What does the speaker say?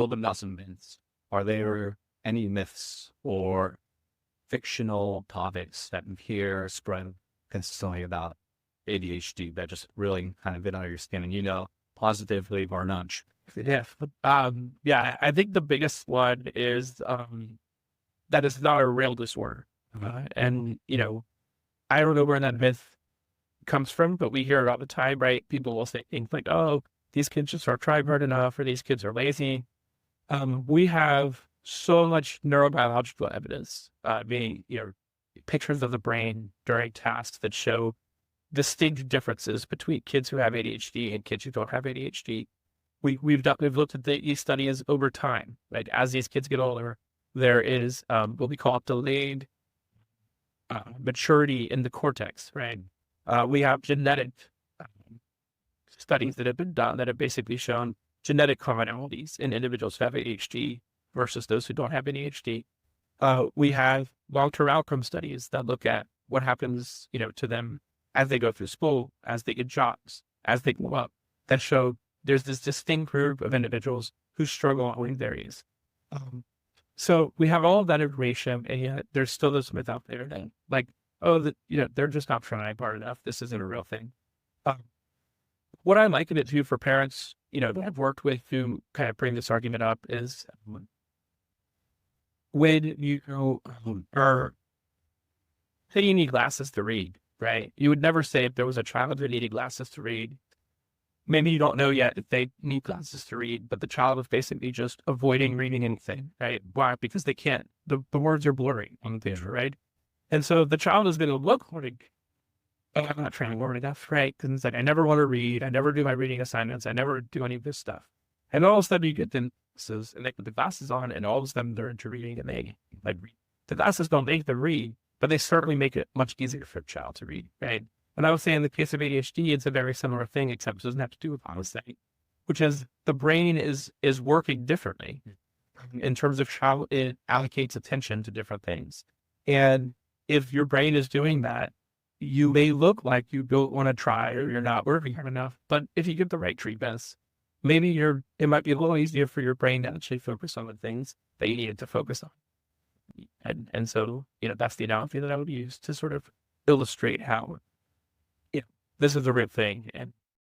little bit about some myths. Are there any myths or fictional topics that you hear spread consistently about ADHD that just really kind of been on your skin and positively or not? Yeah. Yeah, I think the biggest one is that it's not a real disorder. And, I don't know where that myth comes from, but we hear it all the time, right? People will say things like, oh, these kids just aren't trying hard enough, or these kids are lazy. We have so much neurobiological evidence, being, pictures of the brain during tasks that show distinct differences between kids who have ADHD and kids who don't have ADHD. We've looked at these studies over time, right? As these kids get older, there is what we call delayed maturity in the cortex, right? We have genetic studies that have been done that have basically shown genetic commonalities in individuals who have ADHD versus those who don't have ADHD. We have long-term outcome studies that look at what happens, to them as they go through school, as they get jobs, as they grow up, that show there's this distinct group of individuals who struggle in these areas. So we have all of that information, and yet there's still this myth out there that, like, oh, they're just not trying hard enough. This isn't a real thing. What I liken it to for parents, that I've worked with who kind of bring this argument up is when you are, say you need glasses to read, right? You would never say if there was a child who needed glasses to read, maybe you don't know yet if they need glasses to read, but the child is basically just avoiding reading anything, right? Why? Because they can't. The words are blurry on the paper, right? And so the child is going to look like, oh, I'm not trying hard enough, right? Because it's like, I never want to read. I never do my reading assignments. I never do any of this stuff. And all of a sudden you get the glasses and they put the glasses on and all of a sudden they're into reading and they like read. The glasses don't make them read, but they certainly make it much easier for a child to read, right? And I would say in the case of ADHD, it's a very similar thing, except it doesn't have to do with honesty, which is the brain is working differently in terms of how it allocates attention to different things. And if your brain is doing that, you may look like you don't want to try or you're not working hard enough. But if you get the right treatments, maybe it might be a little easier for your brain to actually focus on the things that you needed to focus on. And so, that's the analogy that I would use to sort of illustrate how, this is a real thing. And